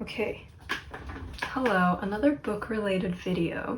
Okay, hello, another book-related video.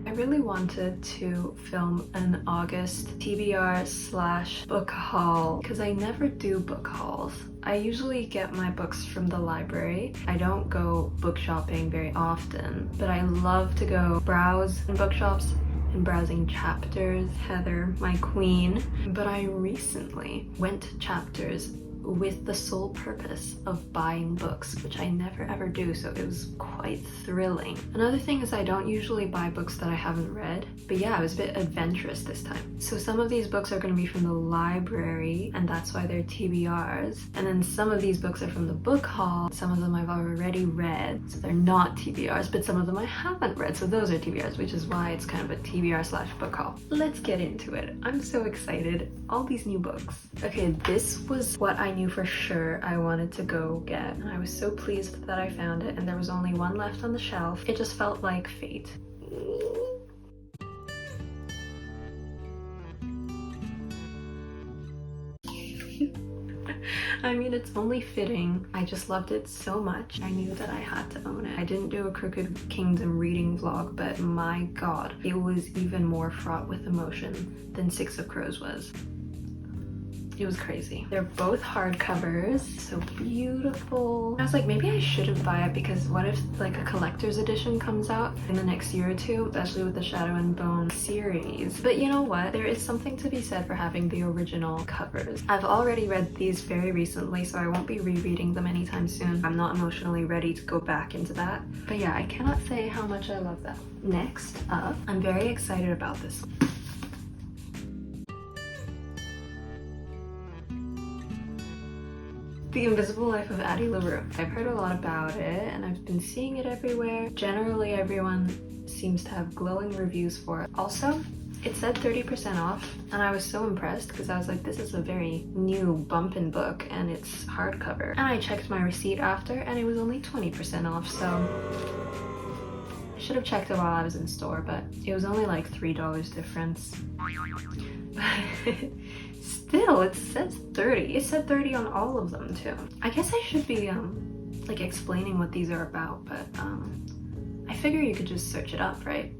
I really wanted to film an August TBR/book haul because I never do book hauls. I usually get my books from the library. I don't go book shopping very often, but I love to go browse in bookshops and browsing Chapters, Heather, my queen. But I recently went to Chapters with the sole purpose of buying books, which I never ever do, so it was quite thrilling. Another thing is I don't usually buy books that I haven't read, but yeah, I was a bit adventurous this time. So some of these books are going to be from the library, and that's why they're TBRs, and then some of these books are from the book haul. Some of them I've already read, so they're not TBRs, but some of them I haven't read, so those are TBRs, which is why it's kind of a TBR/book haul. Let's get into it. I'm so excited. All these new books. Okay, this was what I knew for sure I wanted to go get, and I was so pleased that I found it, and there was only one left on the shelf. It just felt like fate. I mean, it's only fitting. I just loved it so much. I knew that I had to own it. I didn't do a Crooked Kingdom reading vlog, but my god, it was even more fraught with emotion than Six of Crows was. It was crazy. They're both hardcovers, so beautiful. I was like, maybe I shouldn't buy it because what if like a collector's edition comes out in the next year or two, especially with the Shadow and Bone series. But you know what? There is something to be said for having the original covers. I've already read these very recently, so I won't be rereading them anytime soon. I'm not emotionally ready to go back into that. But yeah, I cannot say how much I love that. Next up, I'm very excited about this one. The Invisible Life of Addie LaRue. I've heard a lot about it and I've been seeing it everywhere. Generally, everyone seems to have glowing reviews for it. Also, it said 30% off and I was so impressed because I was like, this is a very new bumpin' book and it's hardcover. And I checked my receipt after and it was only 20% off, so I should have checked it while I was in store, but it was only like $3 difference. Still, it says 30. It said 30 on all of them too. I guess I should be like explaining what these are about, but I figure you could just search it up, right?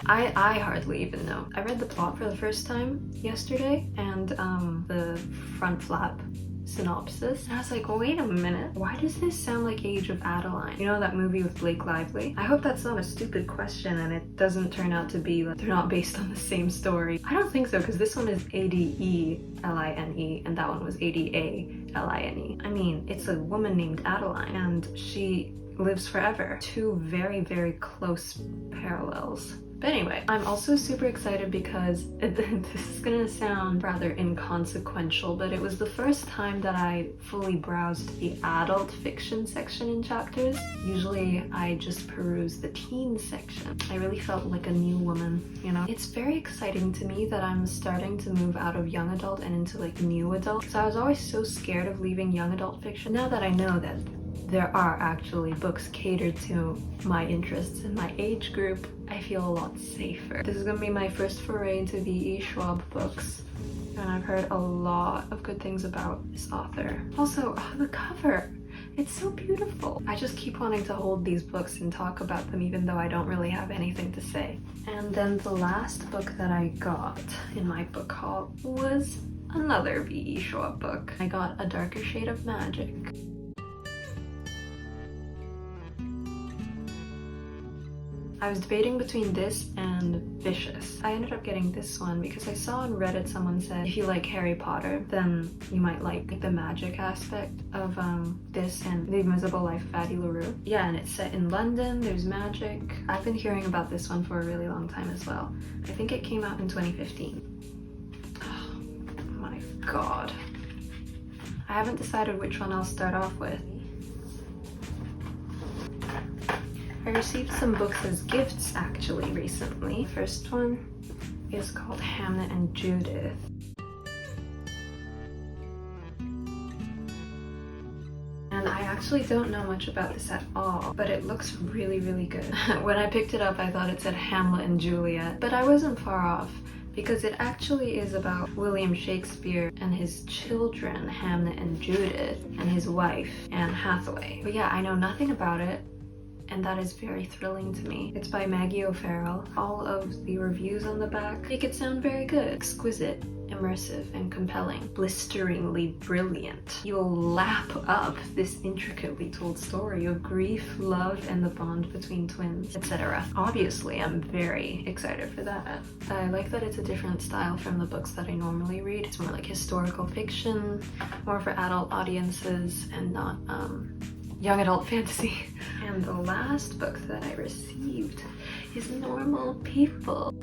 I hardly even know. I read the plot for the first time yesterday and the front flap synopsis, and I was like, wait a minute, why does this sound like Age of Adeline? You know that movie with Blake Lively? I hope that's not a stupid question and it doesn't turn out to be like they're not based on the same story. I don't think so, because this one is ADELINE and that one was ADALINE. I mean, it's a woman named Adeline and she lives forever. Two very, very close parallels. But anyway, I'm also super excited because this is gonna sound rather inconsequential, but it was the first time that I fully browsed the adult fiction section in Chapters. Usually I just peruse the teen section. I really felt like a new woman, you know? It's very exciting to me that I'm starting to move out of young adult and into like new adult, because I was always so scared of leaving young adult fiction. Now that I know that there are actually books catered to my interests and my age group, I feel a lot safer. This is gonna be my first foray into V.E. Schwab books, and I've heard a lot of good things about this author. Also, oh, the cover! It's so beautiful. I just keep wanting to hold these books and talk about them even though I don't really have anything to say. And then the last book that I got in my book haul was another V.E. Schwab book. I got A Darker Shade of Magic. I was debating between this and Vicious. I ended up getting this one because I saw on Reddit someone said if you like Harry Potter, then you might like the magic aspect of this and The Invisible Life of Addie LaRue. Yeah, and it's set in London, there's magic. I've been hearing about this one for a really long time as well. I think it came out in 2015. Oh my god. I haven't decided which one I'll start off with. I received some books as gifts actually recently. The first one is called Hamnet and Judith. And I actually don't know much about this at all, but it looks really, really good. When I picked it up, I thought it said Hamlet and Juliet, but I wasn't far off. because it actually is about William Shakespeare and his children, Hamnet and Judith, and his wife, Anne Hathaway. But yeah, I know nothing about it, and that is very thrilling to me. It's by Maggie O'Farrell. All of the reviews on the back make it sound very good. Exquisite, immersive, and compelling. Blisteringly brilliant. You'll lap up this intricately told story of grief, love, and the bond between twins, etc. Obviously, I'm very excited for that. I like that it's a different style from the books that I normally read. It's more like historical fiction, more for adult audiences, and not young adult fantasy. And the last book that I received is Normal People.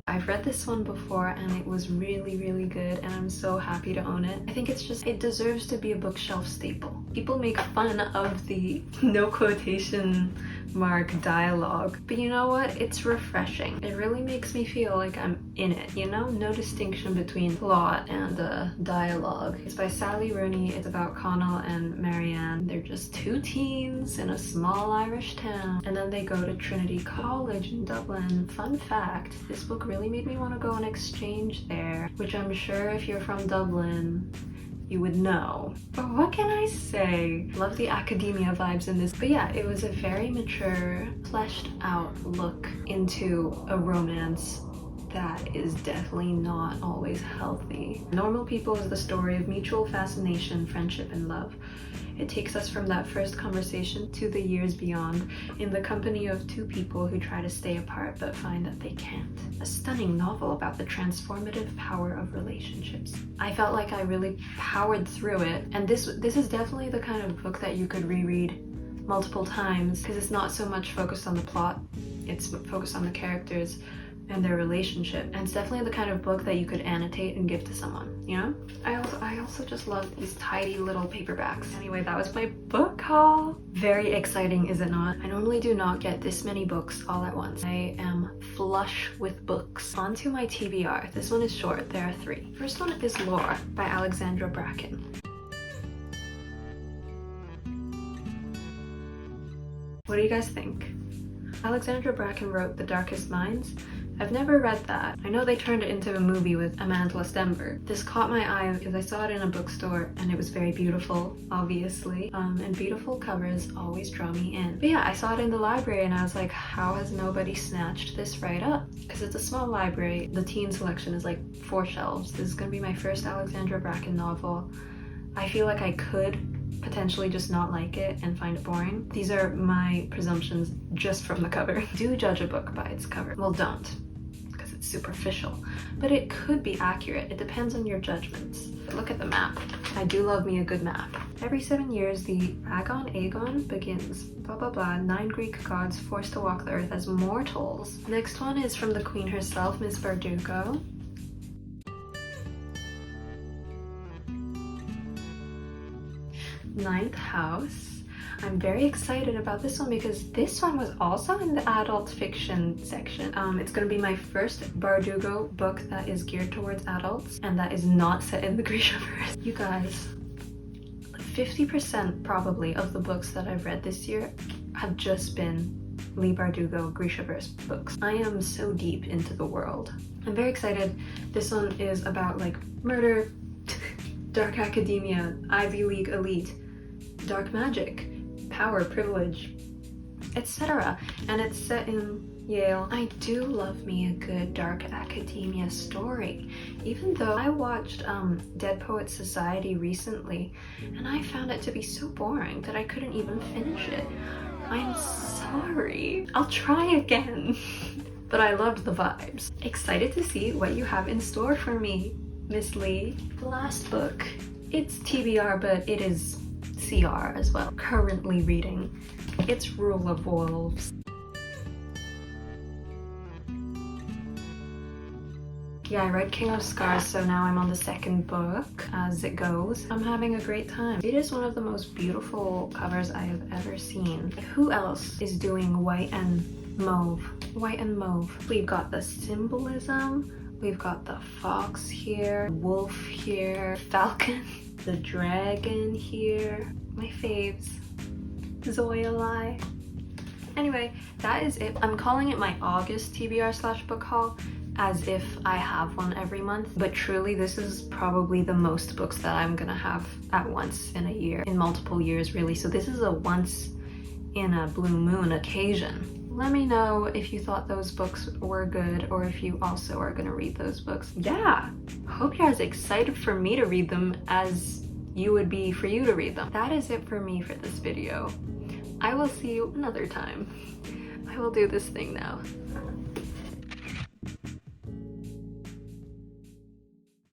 I've read this one before and it was really good, and I'm so happy to own it. I think it deserves to be a bookshelf staple. People make fun of the no quotation mark dialogue, but you know what? It's refreshing. It really makes me feel like I'm in it, you know? No distinction between plot and dialogue. It's by Sally Rooney. It's about Connell and Marianne. They're just two teens in a small Irish town, and then they go to Trinity College in Dublin. Fun fact, this book really made me want to go on exchange there, which I'm sure if you're from Dublin, you would know. But what can I say? Love the academia vibes in this. But yeah, it was a very mature, fleshed out look into a romance that is definitely not always healthy. Normal People is the story of mutual fascination, friendship, and love. It takes us from that first conversation to the years beyond, in the company of two people who try to stay apart but find that they can't. A stunning novel about the transformative power of relationships. I felt like I really powered through it, and this is definitely the kind of book that you could reread multiple times, because it's not so much focused on the plot, it's focused on the characters and their relationship, and it's definitely the kind of book that you could annotate and give to someone, you know? I also just love these tidy little paperbacks. Anyway, that was my book haul. Very exciting, is it not? I normally do not get this many books all at once. I am flush with books. On to my TBR. This one is short, there are 3. First one is Lore by Alexandra Bracken. What do you guys think? Alexandra Bracken wrote The Darkest Minds. I've never read that. I know they turned it into a movie with Amanda Stenberg. This caught my eye because I saw it in a bookstore and it was very beautiful, obviously. And beautiful covers always draw me in. But yeah, I saw it in the library and I was like, how has nobody snatched this right up? Because it's a small library. The teen selection is like 4 shelves. This is gonna be my first Alexandra Bracken novel. I feel like I could potentially just not like it and find it boring. These are my presumptions just from the cover. Do judge a book by its cover. Well, don't, because it's superficial. But it could be accurate. It depends on your judgments. Look at the map. I do love me a good map. Every 7 years, the Agon begins. Blah blah blah. 9 Greek gods forced to walk the earth as mortals. Next one is from the queen herself, Miss Bardugo. Ninth House. I'm very excited about this one because this one was also in the adult fiction section. It's gonna be my first Bardugo book that is geared towards adults and that is not set in the Grishaverse. You guys, 50% probably of the books that I've read this year have just been Leigh Bardugo Grishaverse books. I am so deep into the world. I'm very excited. This one is about like murder, dark academia, Ivy League elite, dark magic, power, privilege, etc. And it's set in Yale. I do love me a good dark academia story, even though I watched Dead Poets Society recently and I found it to be so boring that I couldn't even finish it. I'm sorry. I'll try again. But I loved the vibes. Excited to see what you have in store for me, Miss Leigh. The last book, it's TBR, but it is CR as well. Currently reading. It's Rule of Wolves. Yeah, I read King of Scars, so now I'm on the 2nd book as it goes. I'm having a great time. It is one of the most beautiful covers I have ever seen. Who else is doing white and mauve? White and mauve. We've got the symbolism. We've got the fox here, wolf here, falcon, the dragon here. My faves. Zoyalai. Anyway, that is it. I'm calling it my August TBR/book haul as if I have one every month, but truly this is probably the most books that I'm gonna have at once in a year, in multiple years really. So this is a once in a blue moon occasion. Let me know if you thought those books were good or if you also are gonna read those books. Yeah, hope you're as excited for me to read them as you would be for you to read them. That is it for me for this video. I will see you another time. I will do this thing now.